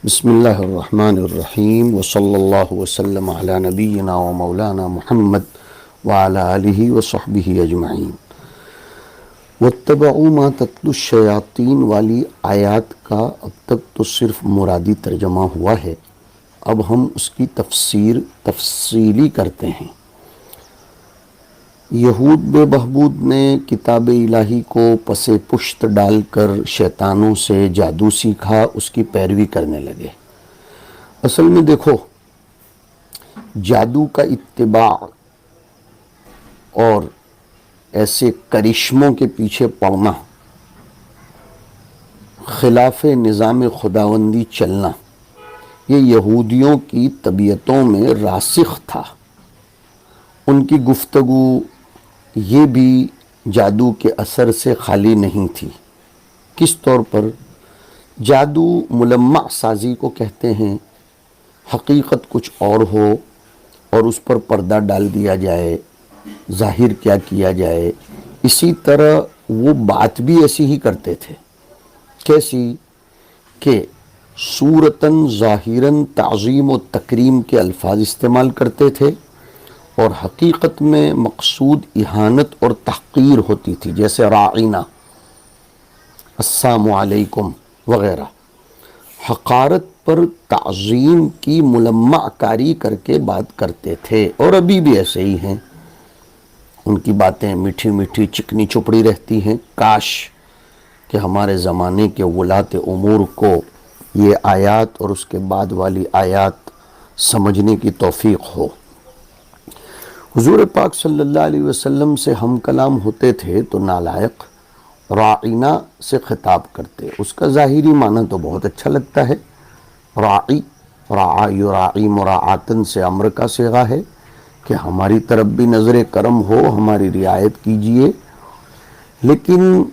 بسم اللہ الرحمن الرحیم وصلی اللہ وسلم علی نبینا و مولانا محمد وعلی آلہ وصحبہ اجمعین۔ واتبعوا ما تتلو الشیاطین والی آیات کا اب تک تو صرف مرادی ترجمہ ہوا ہے، اب ہم اس کی تفصیلی کرتے ہیں۔ یہود بے بہبود نے کتاب الہی کو پس پشت ڈال کر شیطانوں سے جادو سیکھا، اس کی پیروی کرنے لگے۔ اصل میں دیکھو، جادو کا اتباع اور ایسے کرشموں کے پیچھے پڑنا، خلاف نظام خداوندی چلنا، یہ یہودیوں کی طبیعتوں میں راسخ تھا۔ ان کی گفتگو یہ بھی جادو کے اثر سے خالی نہیں تھی۔ کس طور پر؟ جادو ملمع سازی کو کہتے ہیں، حقیقت کچھ اور ہو اور اس پر پردہ ڈال دیا جائے، ظاہر کیا جائے۔ اسی طرح وہ بات بھی ایسی ہی کرتے تھے۔ کیسی؟ کہ صورتاً ظاہراً تعظیم و تکریم کے الفاظ استعمال کرتے تھے، اور حقیقت میں مقصود اہانت اور تحقیر ہوتی تھی، جیسے راعینا، السلام علیکم وغیرہ۔ حقارت پر تعظیم کی ملمع کاری کر کے بات کرتے تھے، اور ابھی بھی ایسے ہی ہیں۔ ان کی باتیں میٹھی میٹھی چکنی چپڑی رہتی ہیں۔ کاش کہ ہمارے زمانے کے ولاۃ امور کو یہ آیات اور اس کے بعد والی آیات سمجھنے کی توفیق ہو۔ حضور پاک صلی اللہ علیہ وسلم سے ہم کلام ہوتے تھے تو نالائق راعینا سے خطاب کرتے۔ اس کا ظاہری معنی تو بہت اچھا لگتا ہے، راعی، رعا یراعی مراعاتن سے امر کا صیغہ ہے کہ ہماری طرف بھی نظر کرم ہو، ہماری رعایت کیجئے۔ لیکن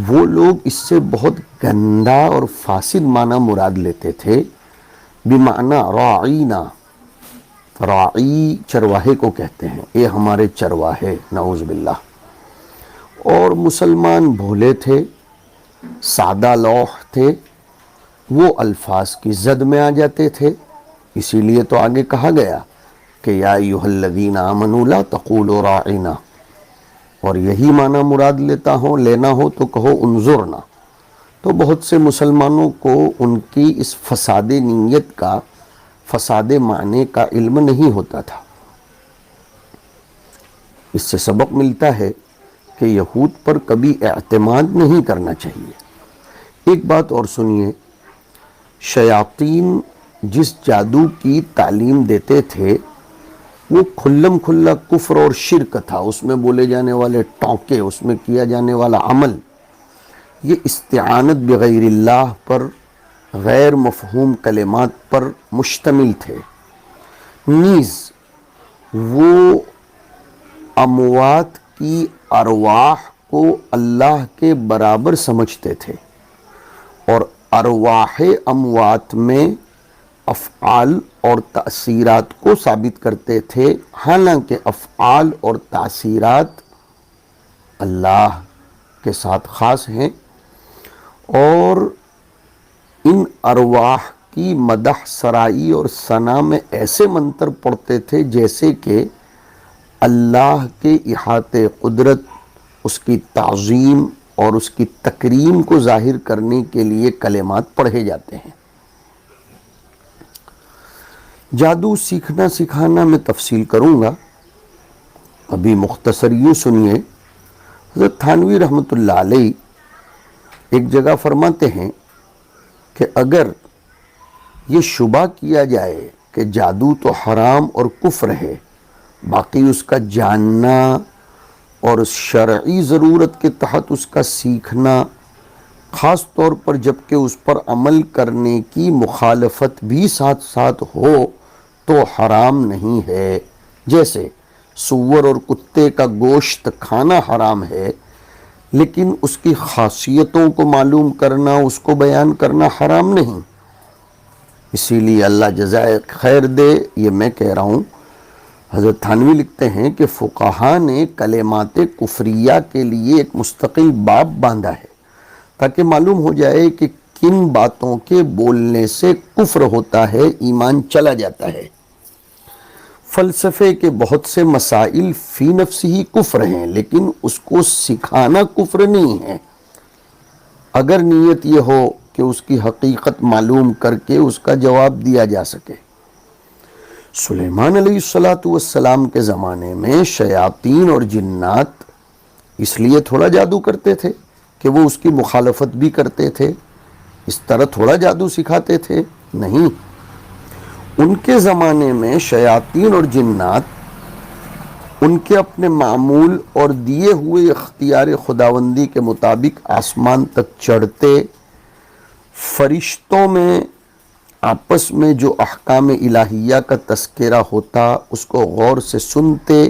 وہ لوگ اس سے بہت گندا اور فاسد معنی مراد لیتے تھے، بمعنی راعینا۔ راعی چرواہے کو کہتے ہیں، یہ ہمارے چرواہے، نعوذ باللہ۔ اور مسلمان بھولے تھے، سادہ لوح تھے، وہ الفاظ کی زد میں آ جاتے تھے۔ اسی لیے تو آگے کہا گیا کہ یا ایھا الذین آمنوا لا تقولوا راعنا، اور یہی معنی مراد لینا ہو تو کہو انظرنا۔ تو بہت سے مسلمانوں کو ان کی اس فساد نیت کا، فساد معنی کا علم نہیں ہوتا تھا۔ اس سے سبق ملتا ہے کہ یہود پر کبھی اعتماد نہیں کرنا چاہیے۔ ایک بات اور سنیے، شیاطین جس جادو کی تعلیم دیتے تھے وہ کھلم کھلا کفر اور شرک تھا۔ اس میں بولے جانے والے ٹونکے، اس میں کیا جانے والا عمل، یہ استعانت بغیر اللہ پر، غیر مفہوم کلمات پر مشتمل تھے۔ نیز وہ اموات کی ارواح کو اللہ کے برابر سمجھتے تھے، اور ارواح اموات میں افعال اور تأثیرات کو ثابت کرتے تھے، حالانکہ افعال اور تأثیرات اللہ کے ساتھ خاص ہیں۔ اور ان ارواح کی مدح سرائی اور ثنا میں ایسے منتر پڑھتے تھے جیسے کہ اللہ کے احاطے قدرت، اس کی تعظیم اور اس کی تکریم کو ظاہر کرنے کے لیے کلمات پڑھے جاتے ہیں۔ جادو سیکھنا سکھانا میں تفصیل کروں گا، ابھی مختصر یوں سنیے۔ حضرت تھانوی رحمۃ اللہ علیہ ایک جگہ فرماتے ہیں کہ اگر یہ شبہ کیا جائے کہ جادو تو حرام اور کفر ہے، باقی اس کا جاننا اور شرعی ضرورت کے تحت اس کا سیکھنا، خاص طور پر جب کہ اس پر عمل کرنے کی مخالفت بھی ساتھ ساتھ ہو، تو حرام نہیں ہے۔ جیسے سور اور کتے کا گوشت کھانا حرام ہے، لیکن اس کی خاصیتوں کو معلوم کرنا، اس کو بیان کرنا حرام نہیں۔ اسی لیے اللہ جزائے خیر دے، یہ میں کہہ رہا ہوں۔ حضرت تھانوی لکھتے ہیں کہ فقہا نے کلمات کفریہ کے لیے ایک مستقل باب باندھا ہے، تاکہ معلوم ہو جائے کہ کن باتوں کے بولنے سے کفر ہوتا ہے، ایمان چلا جاتا ہے۔ فلسفے کے بہت سے مسائل فی نفسی ہی کفر ہیں، لیکن اس کو سکھانا کفر نہیں ہے، اگر نیت یہ ہو کہ اس کی حقیقت معلوم کر کے اس کا جواب دیا جا سکے۔ سلیمان علیہ السلام کے زمانے میں شیاطین اور جنات اس لیے تھوڑا جادو کرتے تھے کہ وہ اس کی مخالفت بھی کرتے تھے، اس طرح تھوڑا جادو سکھاتے تھے، نہیں۔ ان کے زمانے میں شیاطین اور جنات ان کے اپنے معمول اور دیے ہوئے اختیار خداوندی کے مطابق آسمان تک چڑھتے، فرشتوں میں آپس میں جو احکام الہیہ کا تذکرہ ہوتا اس کو غور سے سنتے،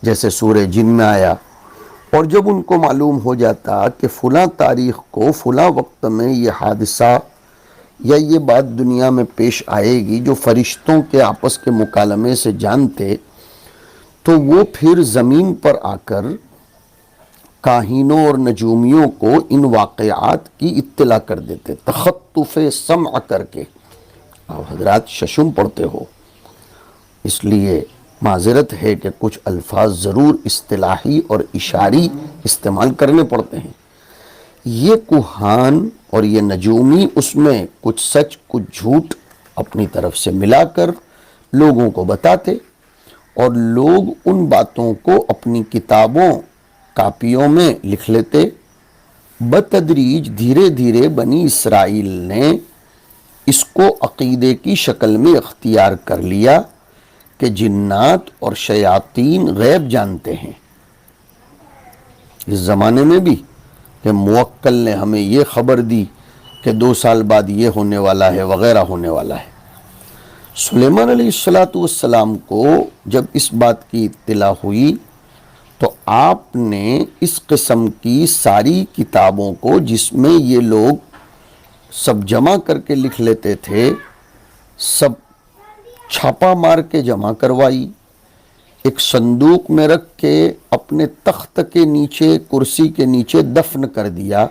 جیسے سورہ جن میں آیا، اور جب ان کو معلوم ہو جاتا کہ فلاں تاریخ کو فلاں وقت میں یہ حادثہ یا یہ بات دنیا میں پیش آئے گی جو فرشتوں کے آپس کے مکالمے سے جانتے، تو وہ پھر زمین پر آ کر کاہنوں اور نجومیوں کو ان واقعات کی اطلاع کر دیتے، تخطف سمع کر کے۔ آپ حضرات ششم پڑھتے ہو، اس لیے معذرت ہے کہ کچھ الفاظ ضرور اصطلاحی اور اشاری استعمال کرنے پڑتے ہیں۔ یہ کوہان اور یہ نجومی اس میں کچھ سچ کچھ جھوٹ اپنی طرف سے ملا کر لوگوں کو بتاتے، اور لوگ ان باتوں کو اپنی کتابوں کاپیوں میں لکھ لیتے۔ بتدریج دھیرے دھیرے بنی اسرائیل نے اس کو عقیدے کی شکل میں اختیار کر لیا کہ جنات اور شیاطین غیب جانتے ہیں۔ اس زمانے میں بھی کہ موکل نے ہمیں یہ خبر دی کہ 2 سال بعد یہ ہونے والا ہے وغیرہ ہونے والا ہے۔ سلیمان علیہ السلام کو جب اس بات کی اطلاع ہوئی تو آپ نے اس قسم کی ساری کتابوں کو جس میں یہ لوگ سب جمع کر کے لکھ لیتے تھے، سب چھاپا مار کے جمع کروائی، ایک صندوق میں رکھ کے اپنے تخت کے نیچے کرسی کے نیچے دفن کر دیا،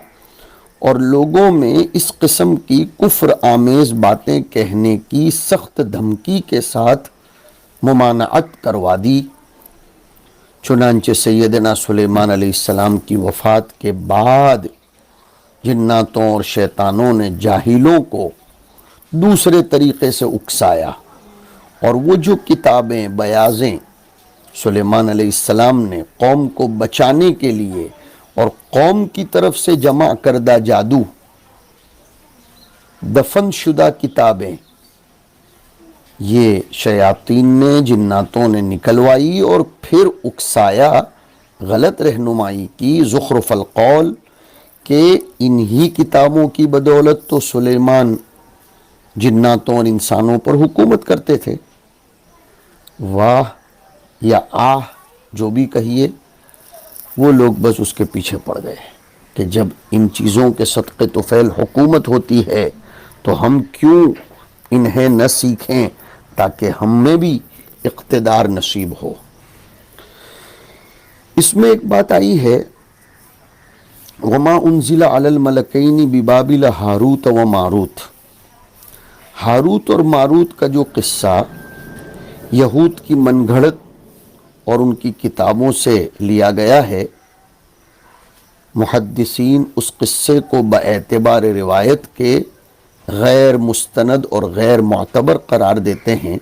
اور لوگوں میں اس قسم کی کفر آمیز باتیں کہنے کی سخت دھمکی کے ساتھ ممانعت کروا دی۔ چنانچہ سیدنا سلیمان علیہ السلام کی وفات کے بعد جناتوں اور شیطانوں نے جاہلوں کو دوسرے طریقے سے اکسایا، اور وہ جو کتابیں بیاضیں سلیمان علیہ السلام نے قوم کو بچانے کے لیے اور قوم کی طرف سے جمع کردہ جادو، دفن شدہ کتابیں، یہ شیاطین نے جناتوں نے نکلوائی اور پھر اکسایا، غلط رہنمائی کی، زخرف القول، کہ انہی کتابوں کی بدولت تو سلیمان جناتوں اور انسانوں پر حکومت کرتے تھے۔ واہ یا آہ جو بھی کہیے، وہ لوگ بس اس کے پیچھے پڑ گئے کہ جب ان چیزوں کے صدقے تو فعل حکومت ہوتی ہے تو ہم کیوں انہیں نہ سیکھیں تاکہ ہم میں بھی اقتدار نصیب ہو۔ اس میں ایک بات آئی ہے، وَمَا أُنزِلَ عَلَى الْمَلَكَيْنِ بِبَابِلَ ہاروت و ماروت۔ ہاروت اور ماروت کا جو قصہ یہود کی من گھڑت اور ان کی کتابوں سے لیا گیا ہے، محدثین اس قصے کو باعتبار روایت کے غیر مستند اور غیر معتبر قرار دیتے ہیں،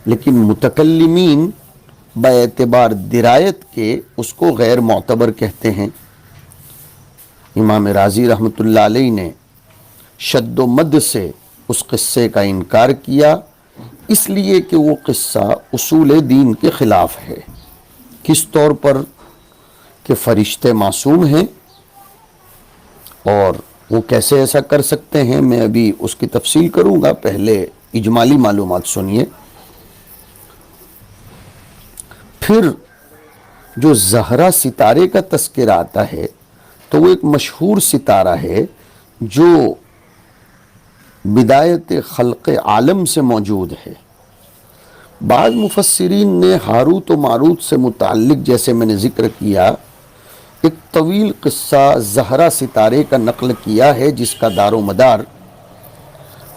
لیکن متکلمین باعتبار درایت کے اس کو غیر معتبر کہتے ہیں۔ امام رازی رحمۃ اللہ علیہ نے شد و مد سے اس قصے کا انکار کیا، اس لیے کہ وہ قصہ اصول دین کے خلاف ہے۔ کس طور پر؟ کہ فرشتے معصوم ہیں، اور وہ کیسے ایسا کر سکتے ہیں، میں ابھی اس کی تفصیل کروں گا، پہلے اجمالی معلومات سنیے۔ پھر جو زہرہ ستارے کا تذکرہ آتا ہے تو وہ ایک مشہور ستارہ ہے جو بدایت خلق عالم سے موجود ہے۔ بعض مفسرین نے ہاروت و ماروت سے متعلق، جیسے میں نے ذکر کیا، ایک طویل قصہ زہرا ستارے کا نقل کیا ہے، جس کا دار و مدار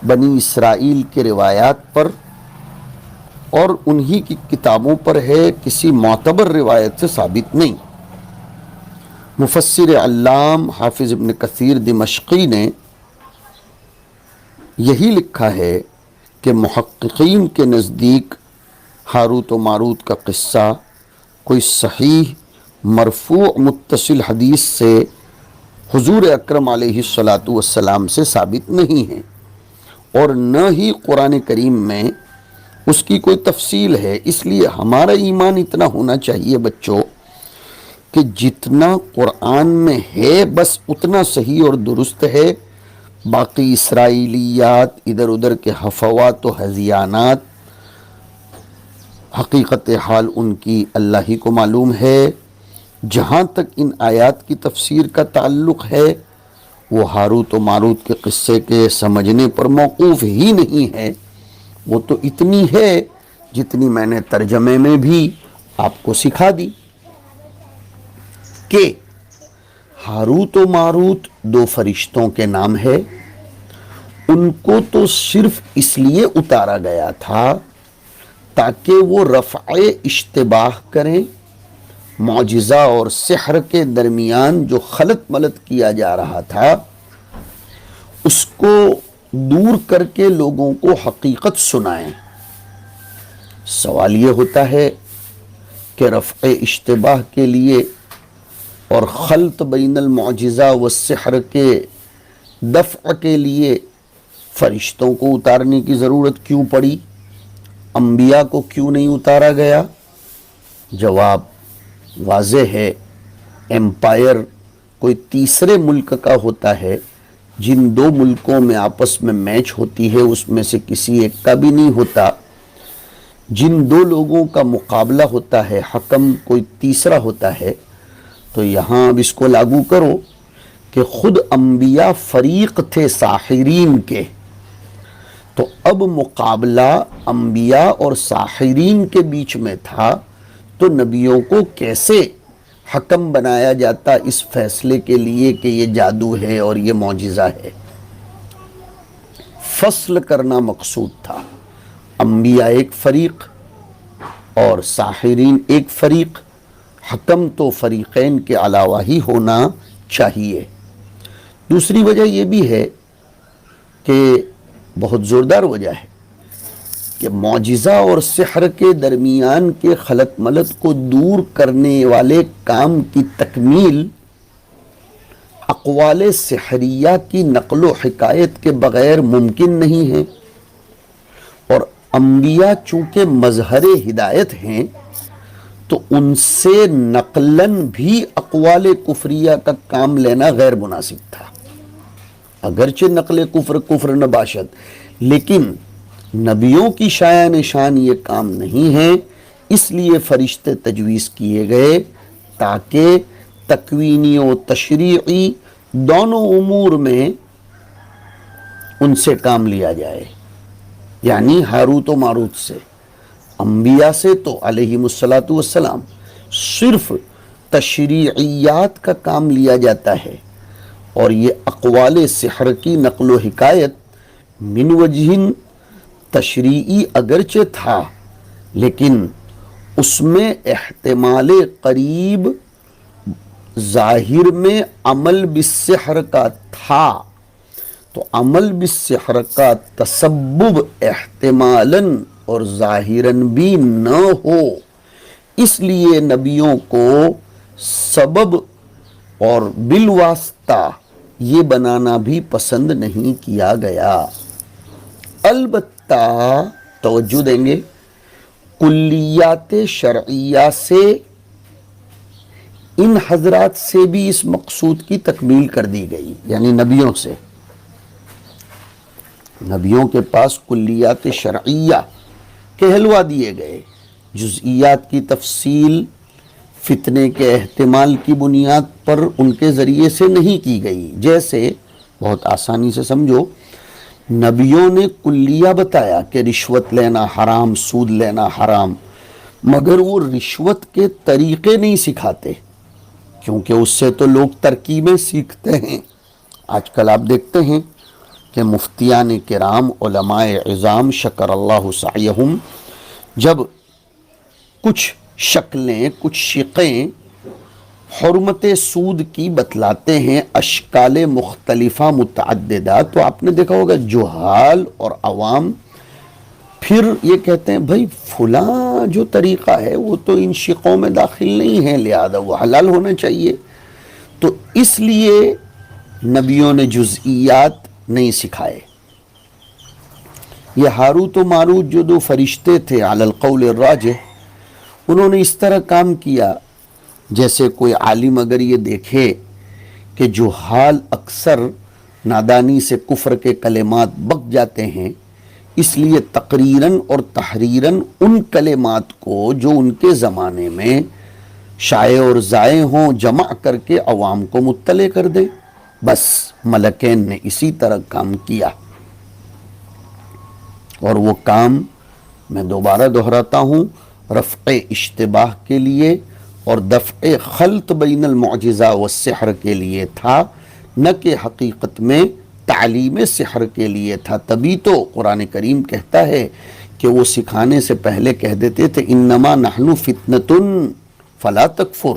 بنی اسرائیل کے روایات پر اور انہی کی کتابوں پر ہے، کسی معتبر روایت سے ثابت نہیں۔ مفسر علام حافظ ابن کثیر دمشقی نے یہی لکھا ہے کہ محققین کے نزدیک ہاروت و ماروت کا قصہ کوئی صحیح مرفوع متصل حدیث سے حضور اکرم علیہ الصلاۃ والسلام سے ثابت نہیں ہے، اور نہ ہی قرآن کریم میں اس کی کوئی تفصیل ہے۔ اس لیے ہمارا ایمان اتنا ہونا چاہیے بچوں کہ جتنا قرآن میں ہے بس اتنا صحیح اور درست ہے، باقی اسرائیلیات، ادھر ادھر کے حفوات و ہذیانات، حقیقت حال ان کی اللہ ہی کو معلوم ہے۔ جہاں تک ان آیات کی تفسیر کا تعلق ہے، وہ ہاروت و ماروت کے قصے کے سمجھنے پر موقوف ہی نہیں ہے۔ وہ تو اتنی ہے جتنی میں نے ترجمے میں بھی آپ کو سکھا دی کہ ہاروت و ماروت دو فرشتوں کے نام ہے۔ ان کو تو صرف اس لیے اتارا گیا تھا تاکہ وہ رفع اشتباہ کریں، معجزہ اور سحر کے درمیان جو خلط ملط کیا جا رہا تھا اس کو دور کر کے لوگوں کو حقیقت سنائیں۔ سوال یہ ہوتا ہے کہ رفع اشتباہ کے لیے اور خلط بین المعجزہ والسحر کے دفع کے لیے فرشتوں کو اتارنے کی ضرورت کیوں پڑی؟ انبیاء کو کیوں نہیں اتارا گیا؟ جواب واضح ہے۔ ایمپائر کوئی تیسرے ملک کا ہوتا ہے، جن دو ملکوں میں آپس میں میچ ہوتی ہے اس میں سے کسی ایک کا بھی نہیں ہوتا۔ جن دو لوگوں کا مقابلہ ہوتا ہے، حکم کوئی تیسرا ہوتا ہے۔ تو یہاں اب اس کو لاگو کرو کہ خود انبیاء فریق تھے ساحرین کے، تو اب مقابلہ انبیاء اور ساحرین کے بیچ میں تھا، تو نبیوں کو کیسے حکم بنایا جاتا اس فیصلے کے لیے کہ یہ جادو ہے اور یہ معجزہ ہے؟ فصل کرنا مقصود تھا۔ انبیاء ایک فریق اور ساحرین ایک فریق، حکم تو فریقین کے علاوہ ہی ہونا چاہیے۔ دوسری وجہ یہ بھی ہے کہ بہت زوردار وجہ ہے کہ معجزہ اور سحر کے درمیان کے خلط ملط کو دور کرنے والے کام کی تکمیل اقوال سحریہ کی نقل و حکایت کے بغیر ممکن نہیں ہے، اور انبیاء چونکہ مظہر ہدایت ہیں تو ان سے نقلاً بھی اقوال کفریہ کا کام لینا غیر مناسب تھا۔ اگرچہ نقل کفر نباشد، لیکن نبیوں کی شایان نشان یہ کام نہیں ہے، اس لیے فرشتے تجویز کیے گئے تاکہ تکوینی و تشریعی دونوں امور میں ان سے کام لیا جائے، یعنی ہاروت و ماروت سے۔ انبیاء سے تو علیہم الصلاۃ والسلام صرف تشریعیات کا کام لیا جاتا ہے، اور یہ اقوال سحر کی نقل و حکایت من وجہ تشریعی اگرچہ تھا، لیکن اس میں احتمال قریب ظاہر میں عمل بالسحر کا تھا، تو عمل بالسحر کا تسبب احتمالاً اور ظاہراً بھی نہ ہو، اس لیے نبیوں کو سبب اور بالواسطہ یہ بنانا بھی پسند نہیں کیا گیا۔ البتہ توجہ دیں گے، کلیات شرعیہ سے ان حضرات سے بھی اس مقصود کی تکمیل کر دی گئی، یعنی نبیوں سے۔ نبیوں کے پاس کلیات شرعیہ کہلوا دیے گئے، جزئیات کی تفصیل فتنے کے احتمال کی بنیاد پر ان کے ذریعے سے نہیں کی گئی۔ جیسے بہت آسانی سے سمجھو، نبیوں نے کلیہ بتایا کہ رشوت لینا حرام، سود لینا حرام، مگر وہ رشوت کے طریقے نہیں سکھاتے، کیونکہ اس سے تو لوگ ترکیبیں سیکھتے ہیں. آج کل آپ دیکھتے ہیں کہ مفتیان کرام، علماء عظام شکر اللہ سعیہم، جب کچھ شکلیں، کچھ شقیں حرمت سود کی بتلاتے ہیں، اشکال مختلفہ متعددہ، تو آپ نے دیکھا ہوگا جہال اور عوام پھر یہ کہتے ہیں بھائی فلاں جو طریقہ ہے وہ تو ان شقوں میں داخل نہیں ہے، لہذا وہ حلال ہونا چاہیے. تو اس لیے نبیوں نے جزئیات نہیں سکھائے. یہ ہاروت و ماروت جو دو فرشتے تھے علی القول الراجح، انہوں نے اس طرح کام کیا جیسے کوئی عالم اگر یہ دیکھے کہ جہال اکثر نادانی سے کفر کے کلمات بک جاتے ہیں، اس لیے تقریراً اور تحریراً ان کلمات کو جو ان کے زمانے میں شائع اور زائع ہوں جمع کر کے عوام کو مطلع کر دیں. بس ملکین نے اسی طرح کام کیا، اور وہ کام میں دوبارہ دہراتا ہوں رفع اشتباہ کے لیے اور دفع خلط بین المعجزہ والسحر کے لیے تھا، نہ کہ حقیقت میں تعلیم سحر کے لیے تھا. تبھی تو قرآن کریم کہتا ہے کہ وہ سکھانے سے پہلے کہہ دیتے تھے انما نحن فتنۃ فلا تکفر.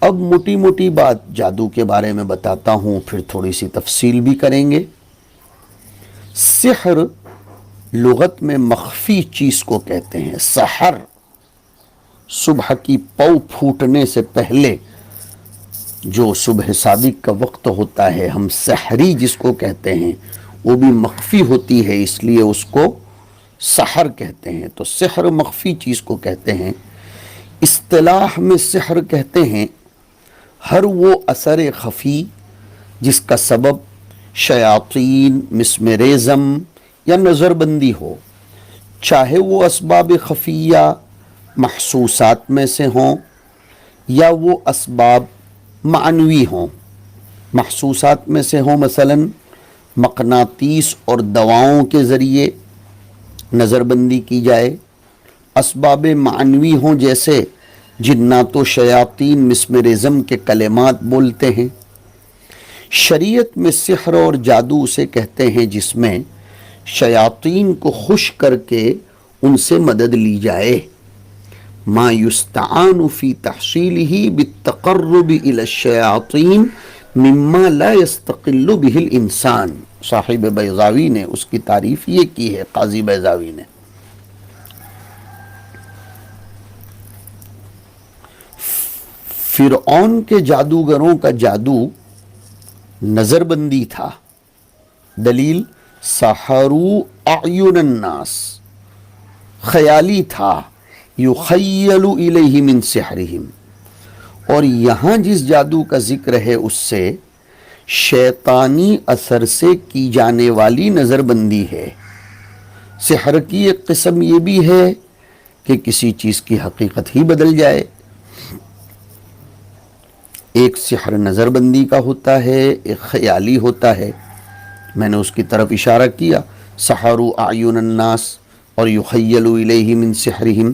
اب موٹی موٹی بات جادو کے بارے میں بتاتا ہوں، پھر تھوڑی سی تفصیل بھی کریں گے. سحر لغت میں مخفی چیز کو کہتے ہیں. سحر صبح کی پو پھوٹنے سے پہلے جو صبح صادق کا وقت ہوتا ہے، ہم سحری جس کو کہتے ہیں، وہ بھی مخفی ہوتی ہے، اس لیے اس کو سحر کہتے ہیں. تو سحر مخفی چیز کو کہتے ہیں. اصطلاح میں سحر کہتے ہیں ہر وہ اثر خفی جس کا سبب شیاطین، مسمریزم یا نظر بندی ہو، چاہے وہ اسباب خفیہ محسوسات میں سے ہوں یا وہ اسباب معنوی ہوں. محسوسات میں سے ہوں مثلا مقناطیس اور دواؤں کے ذریعے نظر بندی کی جائے. اسباب معنوی ہوں جیسے جنات و شیاطین مسمرزم کے کلمات بولتے ہیں. شریعت میں سحر اور جادو اسے کہتے ہیں جس میں شیاطین کو خوش کر کے ان سے مدد لی جائے. ما یستعان فی تحصیلہ بالتقرب الی الشیاطین مما لا یستقل بہ الانسان. صاحب بیضاوی نے اس کی تعریف یہ کی ہے، قاضی بیضاوی نے. فرعون کے جادوگروں کا جادو نظر بندی تھا. دلیل سحروا اعین الناس، خیالی تھا، یخیل الیہ من سحرہم. اور یہاں جس جادو کا ذکر ہے اس سے شیطانی اثر سے کی جانے والی نظر بندی ہے. سحر کی ایک قسم یہ بھی ہے کہ کسی چیز کی حقیقت ہی بدل جائے. ایک سحر نظر بندی کا ہوتا ہے، ایک خیالی ہوتا ہے. میں نے اس کی طرف اشارہ کیا، سحروا اعین الناس اور یخیل الیہ من سحرہم.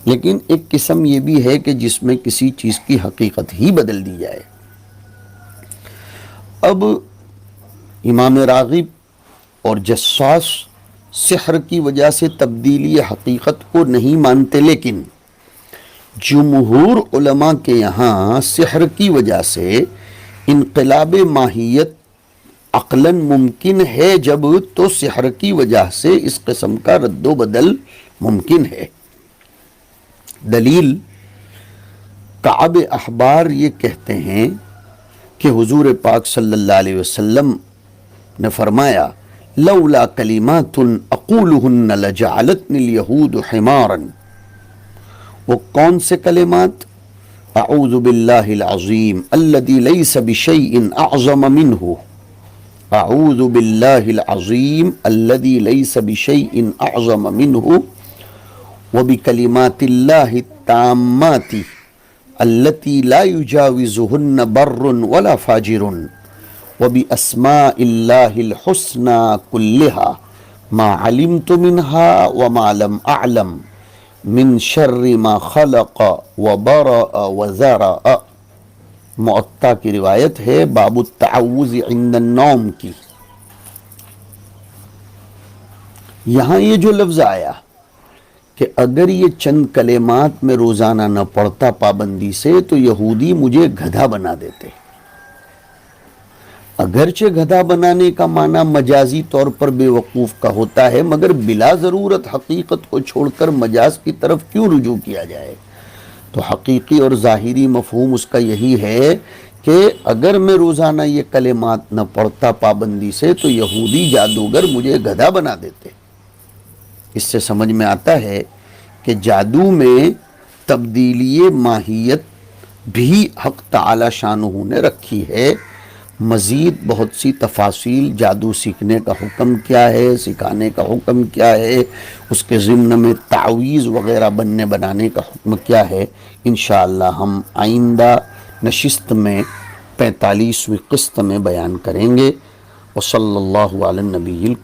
لیکن ایک قسم یہ بھی ہے کہ جس میں کسی چیز کی حقیقت ہی بدل دی جائے. اب امام راغب اور جساس سحر کی وجہ سے تبدیلی حقیقت کو نہیں مانتے، لیکن جمہور علماء کے یہاں سحر کی وجہ سے انقلاب ماہیت عقلاً ممکن ہے، جب تو سحر کی وجہ سے اس قسم کا رد و بدل ممکن ہے. دلیل کعب احبار یہ کہتے ہیں کہ حضور پاک صلی اللہ علیہ وسلم نے فرمایا لولا کلمات اقولہن لجعلتنی الیہود حمارا. وہ کون سے کلمات؟ اعوذ باللہ العظیم الذی لیس بشیء اعظم منہ، اعوذ باللہ العظیم الذی لیس بشیء اعظم منہ، وبکلمات اللہ التامات التي لا يجاوزهن بر ولا فاجر، وبأسماء الله الحسنى كلها ما علمت منها وما لم أعلم من شر ما خلق وبرأ وذرأ. معطا کی روایت ہے باب التعوذ عند النوم کی. یہاں یہ جو لفظ آیا کہ اگر یہ چند کلمات میں روزانہ نہ پڑھتا پابندی سے تو یہودی مجھے گدھا بنا دیتے. اگرچہ گدھا بنانے کا معنی مجازی طور پر بے وقوف کا ہوتا ہے، مگر بلا ضرورت حقیقت کو چھوڑ کر مجاز کی طرف کیوں رجوع کیا جائے؟ تو حقیقی اور ظاہری مفہوم اس کا یہی ہے کہ اگر میں روزانہ یہ کلمات نہ پڑھتا پابندی سے تو یہودی جادوگر مجھے گدھا بنا دیتے. اس سے سمجھ میں آتا ہے کہ جادو میں تبدیلی ماہیت بھی حق تعالی شانہ نے رکھی ہے. مزید بہت سی تفاصیل، جادو سیکھنے کا حکم کیا ہے، سکھانے کا حکم کیا ہے، اس کے ضمن میں تعویذ وغیرہ بنانے کا حکم کیا ہے، انشاءاللہ ہم آئندہ نشست میں 45ویں قسط میں بیان کریں گے. وصلی اللہ علی النبی الکریم.